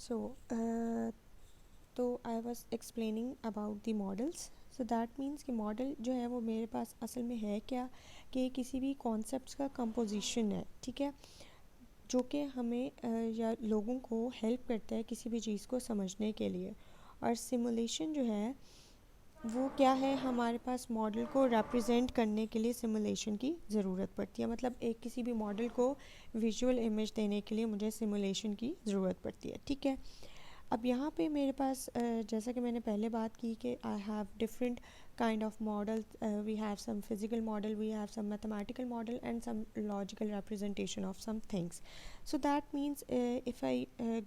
सो तो I was explaining about the models. So that means कि model जो है वो मेरे पास असल में है क्या, कि किसी भी कॉन्सेप्ट्स का कंपोजिशन है, ठीक है, जो कि हमें या लोगों को हेल्प करता है किसी भी चीज़ को समझने के लिए. और सिमुलेशन जो है वो क्या है, हमारे पास मॉडल को रिप्रेजेंट करने के लिए सिमुलेशन की ज़रूरत पड़ती है. मतलब एक किसी भी मॉडल को विजुअल इमेज देने के लिए मुझे सिमुलेशन की ज़रूरत पड़ती है, ठीक है. अब यहाँ पे मेरे पास जैसा कि मैंने पहले बात की कि I have different kind of model. We have some physical model, we have some mathematical model and some logical representation of some things. So that means if I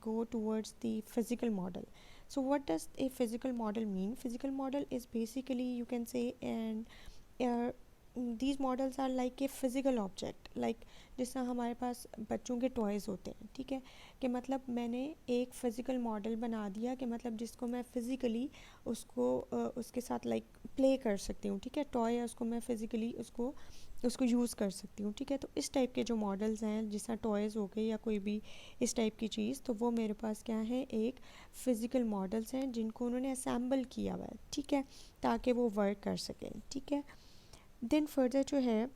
go towards the physical model. So what does a physical model mean? Physical model is basically, you can say, uh, these models are like a physical object. Like जिस तरह हमारे पास बच्चों के toys होते हैं, ठीक है, कि मतलब मैंने एक फ़िज़िकल मॉडल बना दिया कि मतलब जिसको मैं फ़िज़िकली उसको उसके साथ लाइक प्ले कर सकती हूँ, ठीक है, टॉय है उसको मैं फ़िज़िकली उसको उसको यूज़ कर सकती हूँ, ठीक है. तो इस टाइप के जो मॉडल्स हैं, जिस तरह टॉयज़ हो गए या कोई भी इस टाइप की चीज़, तो वो मेरे पास क्या है, एक फ़िज़िकल मॉडल्स हैं जिनको उन्होंने असेंबल किया हुआ है, ठीक है, ताकि वो वर्क कर सकें, ठीक है. देन फर्दर जो है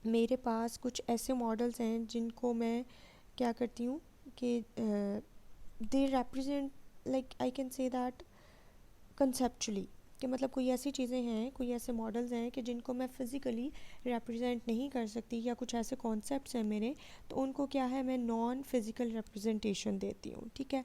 मेरे पास कुछ ऐसे मॉडल्स हैं जिनको मैं क्या करती हूँ कि they represent, like I can say that conceptually, कि मतलब कोई ऐसी चीज़ें हैं, कोई ऐसे मॉडल्स हैं कि जिनको मैं फ़िज़िकली रिप्रेजेंट नहीं कर सकती, या कुछ ऐसे कॉन्सेप्ट्स हैं मेरे, तो उनको क्या है, मैं नॉन फिज़िकल रिप्रेजेंटेशन देती हूँ, ठीक है.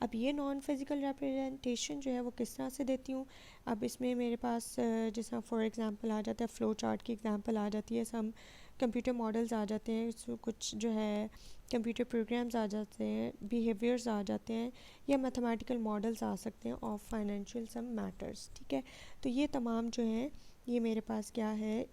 अब ये नॉन फिज़िकल रिप्रेजेंटेशन जो है वो किस तरह से देती हूँ. अब इसमें मेरे पास जैसा फॉर एग्ज़ाम्पल आ जाता है, फ़्लो चार्ट की एग्ज़ाम्पल आ जाती है, सम कंप्यूटर मॉडल्स आ जाते हैं, कुछ जो है कंप्यूटर प्रोग्राम्स आ जाते हैं, बिहेवियर्स आ जाते हैं, या मैथमेटिकल मॉडल्स आ सकते हैं ऑफ फाइनेंशियल सम मैटर्स, ठीक है. तो ये तमाम जो हैं ये मेरे पास क्या है,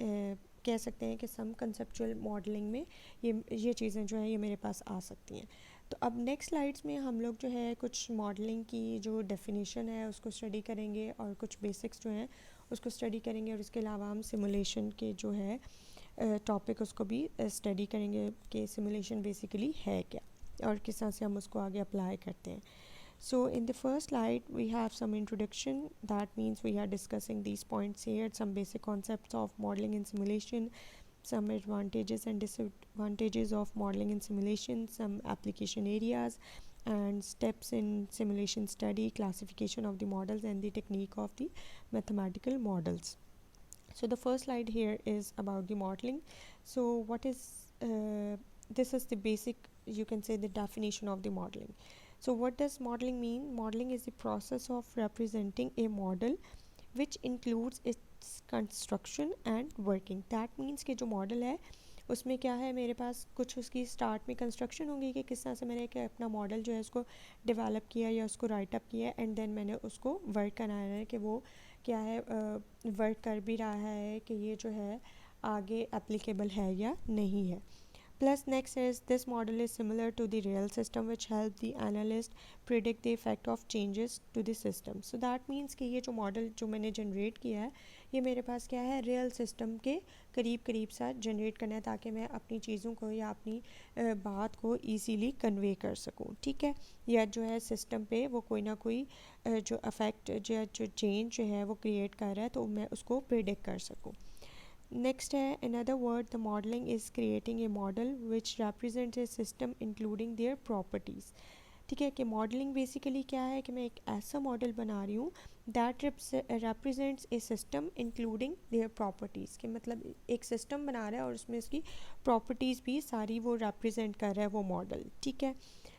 कह सकते हैं कि सम कंसेप्चुअल मॉडलिंग में ये चीज़ें जो हैं ये मेरे पास आ सकती हैं. तो अब नेक्स्ट स्लाइड्स में हम लोग जो है कुछ मॉडलिंग की जो डेफिनेशन है उसको स्टडी करेंगे, और कुछ बेसिक्स जो हैं उसको स्टडी करेंगे, और इसके अलावा हम सिमुलेशन के जो है टॉपिक उसको भी स्टडी करेंगे कि सिमुलेशन बेसिकली है क्या और किस तरह से हम उसको आगे अप्लाई करते हैं. So in the first slide we have some introduction. That means we are discussing these points here, some basic concepts of modeling and simulation, some advantages and disadvantages of modeling and simulation, some application areas and steps in simulation study, classification of the models and the technique of the mathematical models. So the first slide here is about the modeling. So what is this is the basic, you can say, the definition of the modeling. So what does modeling mean? Modeling is the process of representing a model which includes its construction and working. That means कि जो model है उसमें क्या है, मेरे पास कुछ उसकी start में कंस्ट्रक्शन होगी कि किस तरह से मैंने क्या अपना मॉडल जो है उसको डेवलप किया या उसको राइट अप किया, एंड देन मैंने उसको वर्क कराना है कि वो क्या है, वर्क कर भी रहा है कि ये जो है आगे एप्लीकेबल है या नहीं है. Plus next is this model is similar to the real system which help the analyst predict the effect of changes to the system. So that means कि ये जो मॉडल जो मैंने जनरेट किया है ये मेरे पास क्या है, रियल सिस्टम के करीब करीब सा जनरेट करना है, ताकि मैं अपनी चीज़ों को या अपनी बात को इजीली कन्वे कर सकूं, ठीक है, या जो है सिस्टम पे वो कोई ना कोई जो अफेक्ट जो चेंज जो है वो क्रिएट कर रहा है तो मैं उसको प्रिडिक्ट कर सकूं. Next है another word, the modeling is creating a model which represents a system including their properties. ठीक है, कि मॉडलिंग बेसिकली क्या है कि मैं एक ऐसा मॉडल बना रही हूँ that represents a system including their properties, कि मतलब एक सिस्टम बना रहा है और उसमें उसकी प्रॉपर्टीज़ भी सारी वो represent कर रहा है वो मॉडल, ठीक है.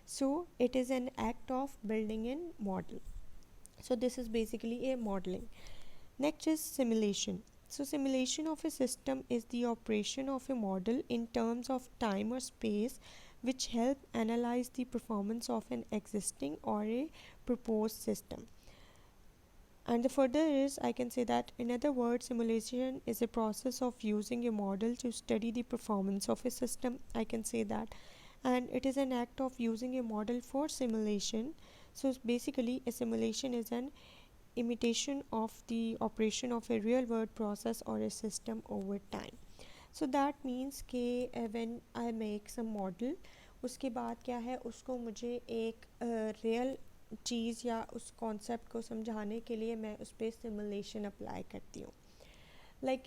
So it is an act of building in model. So this is basically a modeling. Next is simulation. So simulation of a system is the operation of a model in terms of time or space which help analyze the performance of an existing or a proposed system. And the further is, I can say that in other words, simulation is a process of using a model to study the performance of a system. I can say that. And it is an act of using a model for simulation. So basically a simulation is an imitation of the operation of a real world process or a system over time. So that means कि when I make some model उसके बाद क्या है, उसको मुझे एक real चीज़ या उस कॉन्सेप्ट को समझाने के लिए मैं उस पर सिमुलेशन अप्लाई करती हूँ।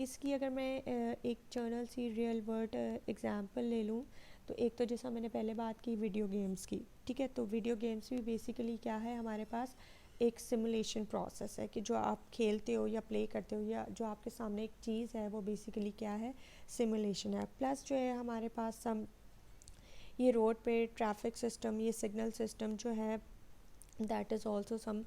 इसकी अगर मैं एक जर्नल सी रियल वर्ल्ड एग्जांपल ले लूँ, तो एक तो जैसा मैंने पहले बात की वीडियो गेम्स की, ठीक है। तो वीडियो गेम्स भी बेसिकली क्या है, हमारे पास एक सिमुलेशन प्रोसेस है कि जो आप खेलते हो या प्ले करते हो या जो आपके सामने एक चीज़ है वो बेसिकली क्या है, सिमुलेशन है। प्लस जो है हमारे पास सम ये रोड पे ट्रैफिक सिस्टम, ये सिग्नल सिस्टम जो है, that is also some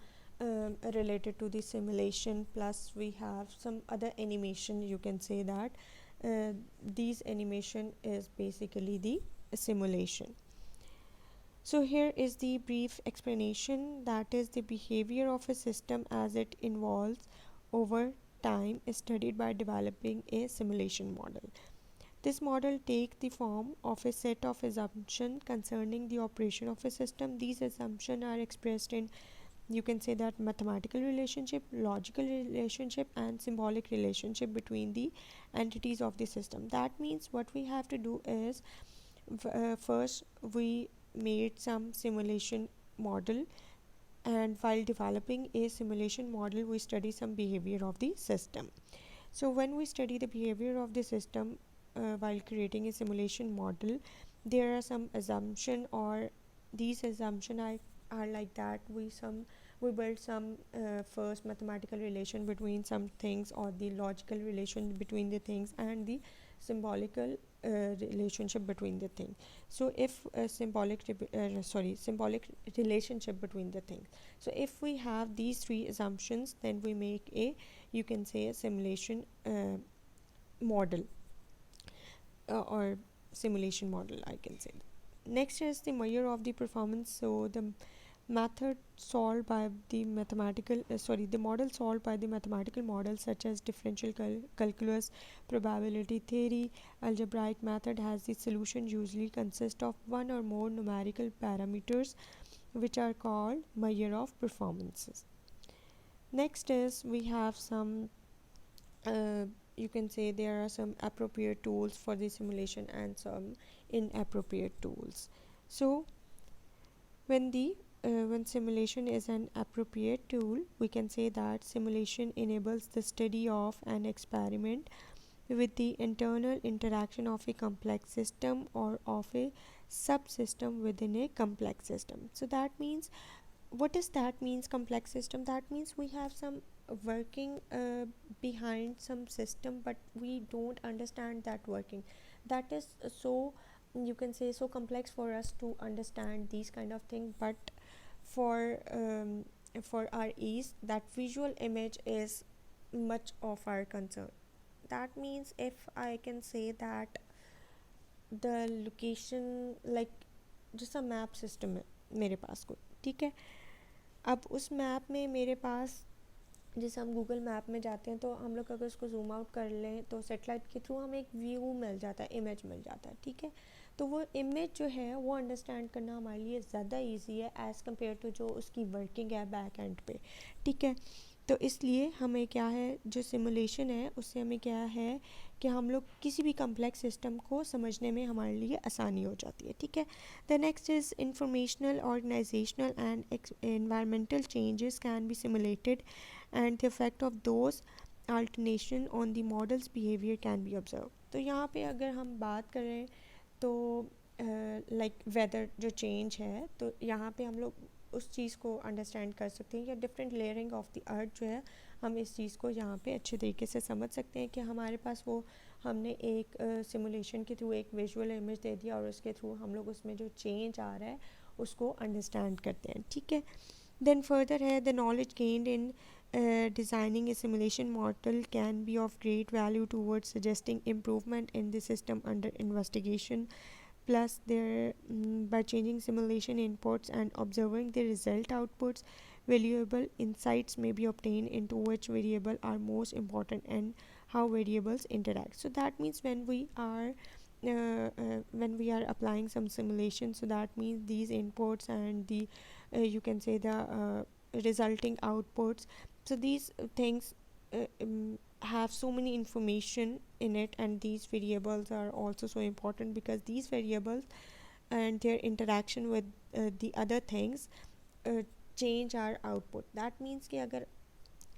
related to the simulation. Plus we have some other animation, you can say that these animation is basically the simulation. So here is the brief explanation, that is the behavior of a system as it evolves over time is studied by developing a simulation model. This model takes the form of a set of assumptions concerning the operation of a system. These assumptions are expressed in, you can say that, mathematical relationship, logical relationship, and symbolic relationship between the entities of the system. That means what we have to do is, first we made some simulation model, and while developing a simulation model we study some behavior of the system. So when we study the behavior of the system while creating a simulation model, there are some assumption, or these assumption are like that we build some first mathematical relation between some things, or the logical relation between the things, and the symbolical relationship between the things. So if symbolic relationship between the things. So if we have these three assumptions, then we make a, you can say, a simulation model or simulation model, I can say. Next is the measure of the performance. So the method solved by the the model solved by the mathematical models such as differential calculus, probability theory, algebraic method has the solution usually consist of one or more numerical parameters which are called measure of performances. Next is we have some you can say there are some appropriate tools for the simulation and some inappropriate tools. So when simulation is an appropriate tool, we can say that simulation enables the study of an experiment with the internal interaction of a complex system or of a subsystem within a complex system. So that means, what does that means, complex system? That means we have some working behind some system, but we don't understand that working. That is so, you can say, so complex for us to understand these kind of things. But for for our ease, that visual image is much of our concern. That means if I can say that the location, like जैसा map system है मेरे पास कोई, ठीक है। अब उस map में मेरे पास, जैसे हम गूगल मैप में जाते हैं तो हम लोग अगर उसको जूम आउट कर लें तो सेटेलाइट के थ्रू हमें एक व्यू मिल जाता है, इमेज मिल जाता है, ठीक है। तो वो इमेज जो है वो अंडरस्टैंड करना हमारे लिए ज़्यादा इजी है एज़ कम्पेयर टू जो उसकी वर्किंग है बैक एंड पे, ठीक है। तो इसलिए हमें क्या है, जो सिमुलेशन है उससे हमें क्या है कि हम लोग किसी भी कम्प्लेक्स सिस्टम को समझने में हमारे लिए आसानी हो जाती है, ठीक है। The next is informational, organisational and environmental changes can be simulated and the effect of those alternation on the model's behavior can be observed. तो यहाँ पे अगर हम बात करें तो लाइक वेदर जो चेंज है, तो यहाँ पे हम लोग उस चीज़ को अंडरस्टैंड कर सकते हैं, या different layering of the earth जो है, हम इस चीज़ को यहाँ पे अच्छे तरीके से समझ सकते हैं कि हमारे पास वो हमने एक सिमुलेशन के थ्रू एक विजुअल इमेज दे दिया और उसके थ्रू हम लोग उसमें जो चेंज आ रहा है उसको अंडरस्टैंड करते हैं, ठीक है। देन फर्दर है, the knowledge gained in designing a simulation model can be of great value towards suggesting improvement in the system under investigation. Plus by changing simulation inputs and observing the result outputs, valuable insights may be obtained into which variables are most important and how variables interact. So that means when we are applying some simulation, so that means these inputs and the you can say the resulting outputs, so these things have so many information in it, and these variables are also so important because these variables and their interaction with the other things change our output. That means कि अगर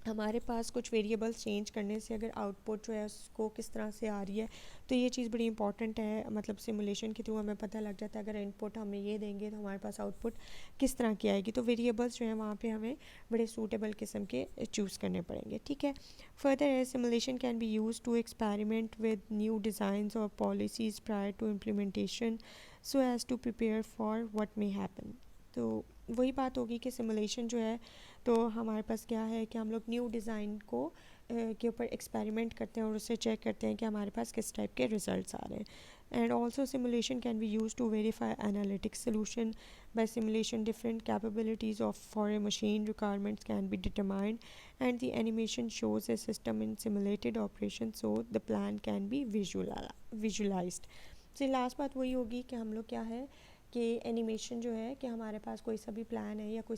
हमारे पास कुछ variables change करने से अगर output जो है उसको किस तरह से आ रही है, तो ये चीज़ बड़ी इंपॉर्टेंट है। मतलब सिमुलेशन के थ्रू हमें पता लग जाता है अगर इनपुट हमें ये देंगे तो हमारे पास आउटपुट किस तरह की आएगी। तो वेरिएबल्स जो हैं वहाँ पे हमें बड़े सूटेबल किस्म के चूज़ करने पड़ेंगे, ठीक है। फर्दर है simulation can be use to experiment with new designs और policies prior to implementation so as to prepare for what may happen. तो वही बात होगी कि सिमुलेशन जो है तो हमारे पास क्या है कि हम लोग न्यू डिज़ाइन को के ऊपर एक्सपेरिमेंट करते हैं और उससे चेक करते हैं कि हमारे पास किस टाइप के रिजल्ट्स आ रहे हैं। And also simulation can be use to verify analytic solution by simulation different capabilities of for a machine requirements can be determined and the animation shows a system in simulated operation so the plan can be visualised. तो last बात वही होगी कि हम लोग क्या है कि एनिमेशन जो है कि हमारे पास कोई सा भी प्लान है या कोई सा